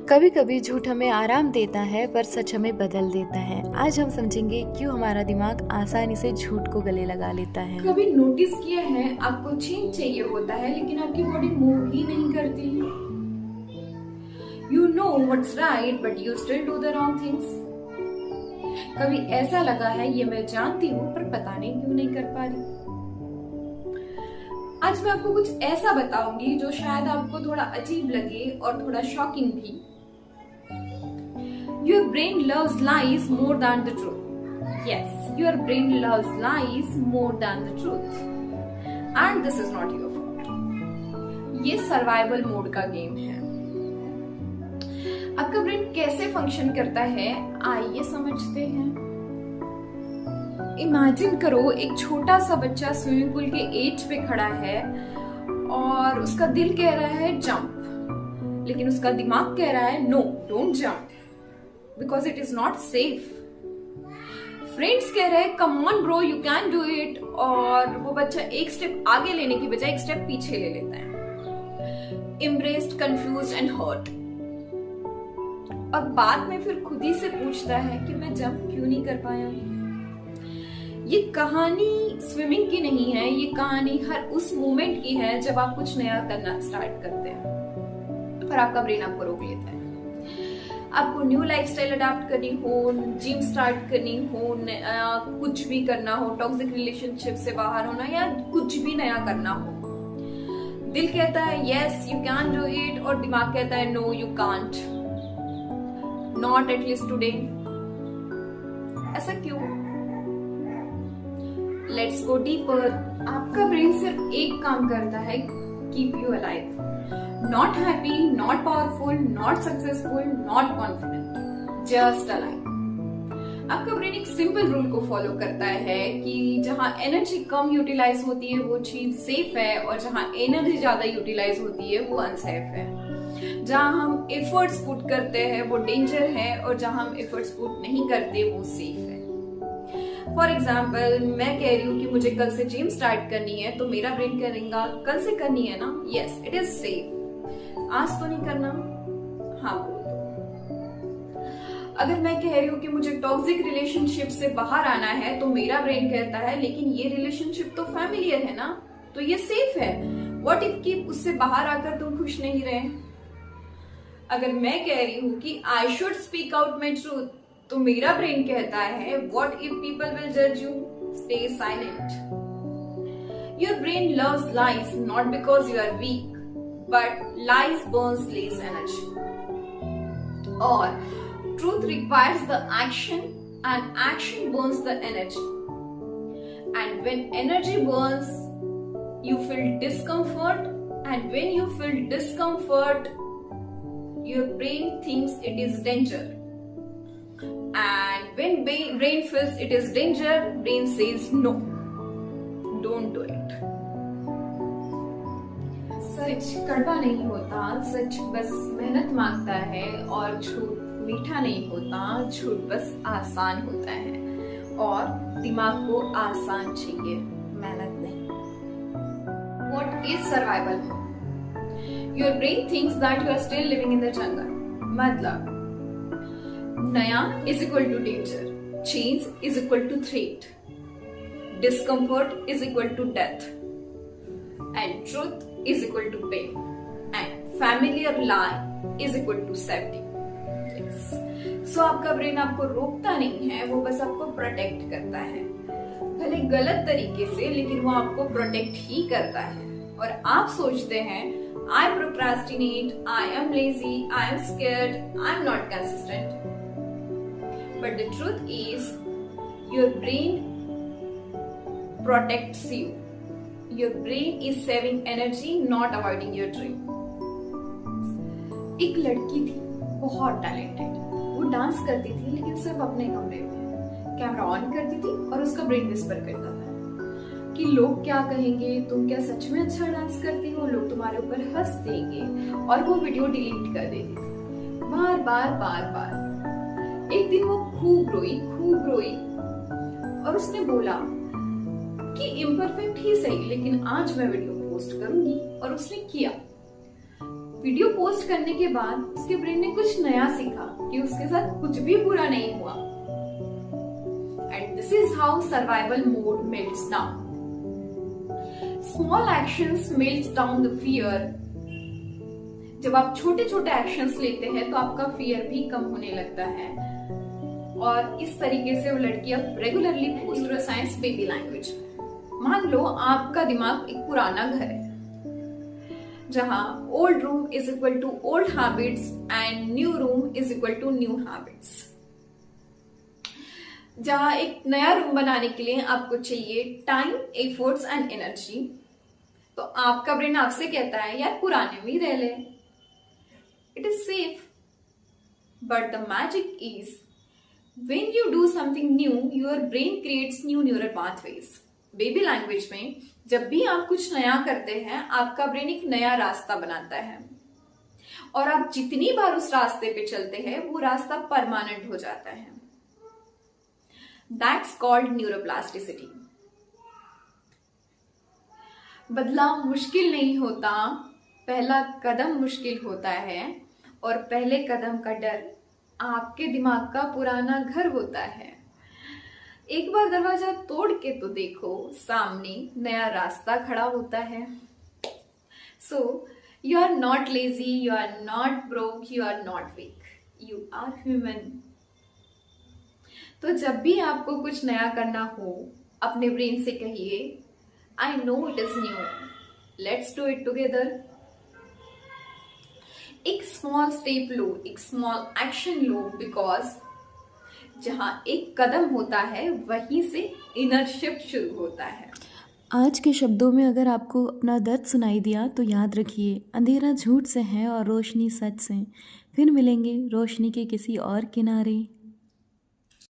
कभी कभी झूठ हमें आराम देता है पर सच हमें बदल देता है। आज हम समझेंगे क्यों हमारा दिमाग आसानी से झूठ को गले लगा लेता है। कभी नोटिस किया है आपको चेंज चाहिए होता है लेकिन आपकी बॉडी मूव ही नहीं करती। You know what's right but you still do the wrong things. कभी ऐसा लगा है ये मैं जानती हूँ पर पता नहीं क्यों नहीं कर पा रही। आज मैं आपको कुछ ऐसा बताऊंगी जो शायद आपको थोड़ा अजीब लगे और थोड़ा शॉकिंग भी। Your brain loves lies more than the truth. Yes, your brain loves lies more than the truth. And this is not your fault. ये सर्वाइवल मोड का गेम है। आपका ब्रेन कैसे फंक्शन करता है आइए समझते हैं। इमेजिन करो एक छोटा सा बच्चा स्विमिंग पूल के एज पे खड़ा है और उसका दिल कह रहा है जंप, लेकिन उसका दिमाग कह रहा है no don't jump because it is not safe. Friends कह रहे हैं come on bro you can do it, और वो बच्चा एक स्टेप आगे लेने की बजाय एक स्टेप पीछे ले लेता है, एम्ब्रेस्ड, कंफ्यूज्ड एंड हर्ट। और बाद में फिर खुद ही से पूछता है कि मैं जंप क्यों नहीं कर पाया। ये कहानी स्विमिंग की नहीं है, ये कहानी हर उस मोमेंट की है जब आप कुछ नया करना स्टार्ट करते हैं और आपका ब्रेन आपको रोक लेता है। आपको न्यू लाइफस्टाइल अडॉप्ट करनी हो, जिम स्टार्ट करनी हो, कुछ भी करना हो, टॉक्सिक रिलेशनशिप से बाहर होना या कुछ भी नया करना हो, दिल कहता है yes you can do it और दिमाग कहता है no you can't, not at least today. ऐसा क्यों? Let's go deeper. आपका ब्रेन सिर्फ एक काम करता है, keep you alive. Not happy, not powerful, not successful, not confident, just alive. आपका ब्रेन एक सिंपल रूल को फॉलो करता है कि जहां एनर्जी कम यूटिलाइज होती है वो चीज सेफ है और जहां एनर्जी ज्यादा यूटिलाइज होती है वो अनसेफ है। जहां हम एफर्ट्स पुट करते हैं वो डेंजर है और जहां हम एफर्ट्स पुट नहीं करते वो सेफ है। फॉर एग्जाम्पल मैं कह रही हूँ कि मुझे कल से जिम स्टार्ट करनी है तो मेरा ब्रेन कहेगा कल से करनी है ना, यस इट इज सेफ। आज तो नहीं करना, हाँ बोल दो। अगर मैं कह रही हूँ कि मुझे टॉक्सिक रिलेशनशिप से बाहर आना है तो मेरा ब्रेन कहता है लेकिन ये रिलेशनशिप तो फैमिलियर है ना, तो ये सेफ है। व्हाट इफ कि उससे बाहर आकर तुम खुश नहीं रहे। अगर मैं कह रही हूँ कि I should speak out my truth तो मेरा ब्रेन कहता है व्हाट इफ पीपल विल जज you, stay silent. Your brain loves lies not because you are weak but lies burns less energy, or truth requires the action and action burns the energy, and when energy burns you feel discomfort, and when you feel discomfort your brain thinks it is danger, and when brain feels it is danger brain says no don't do it। सच कड़वा नहीं होता, सच बस मेहनत मांगता है, और झूठ मीठा नहीं होता, झूठ बस आसान होता है और दिमाग को आसान चाहिए, मेहनत नहीं। What is survival? Your brain thinks that you are still living in the jungle. मतलब नया is equal to danger, change is equal to threat, discomfort is equal to death, and truth is equal to pain, and familiar lie is equal to safety. Yes. So आपका brain आपको रोकता नहीं है, वो बस आपको प्रोटेक्ट करता है, भले गलत तरीके से लेकिन वो आपको प्रोटेक्ट ही करता है। और आप सोचते हैं I procrastinate, I am lazy, I am scared, I am not consistent. But the truth is your brain protects you. Your brain is saving energy, not avoiding your dream. एक लड़की थी बहुत टैलेंटेड, वो डांस करती थी लेकिन सिर्फ अपने कमरे में, कैमरा ऑन करती थी और उसका ब्रेन विस्पर करता था कि लोग क्या कहेंगे, तुम क्या सच में अच्छा डांस करती हो, लोग तुम्हारे ऊपर हंस देंगे, और वो वीडियो डिलीट कर देती थी बार बार बार बार। एक दिन वो खूब रोई और उसने बोला कि इम्परफेक्ट ही सही लेकिन आज मैं वीडियो पोस्ट करूंगी, और उसने किया। वीडियो पोस्ट करने के बाद उसके ब्रेन ने कुछ नया सीखा कि उसके साथ कुछ भी बुरा नहीं हुआ। And this is how survival mode melts down. Small actions melts down the fear. जब आप छोटे छोटे एक्शंस लेते हैं तो आपका फियर भी कम होने लगता है। और इस तरीके से वो लड़की अब रेगुलरली न्यूरोसाइंस बेबी लैंग्वेज। मान लो आपका दिमाग एक पुराना घर है जहां old room is equal to old habits and new room is equal to new habits. जहां एक नया रूम बनाने के लिए आपको चाहिए टाइम, एफर्ट्स एंड एनर्जी, तो आपका ब्रेन आपसे कहता है यार पुराने में ही रह ले, it is safe. But the magic is when you do something new, your brain creates new neural pathways. Baby language में जब भी आप कुछ नया करते हैं आपका ब्रेन एक नया रास्ता बनाता है और आप जितनी बार उस रास्ते पे चलते हैं वो रास्ता परमानेंट हो जाता है। That's called neuroplasticity. बदलाव मुश्किल नहीं होता, पहला कदम मुश्किल होता है और पहले कदम का डर आपके दिमाग का पुराना घर होता है। एक बार दरवाजा तोड़ के तो देखो, सामने नया रास्ता खड़ा होता है। So you are not lazy, you are not broke, you are not weak, you are human. तो जब भी आपको कुछ नया करना हो अपने ब्रेन से कहिए I know it is new, let's do it together. एक स्मॉल स्टेप लो, एक स्मॉल एक्शन लो, बिकॉज जहां एक कदम होता है वहीं से इनर शिफ्ट शुरू होता है। आज के शब्दों में अगर आपको अपना दर्द सुनाई दिया तो याद रखिए, अंधेरा झूठ से है और रोशनी सच से। फिर मिलेंगे रोशनी के किसी और किनारे।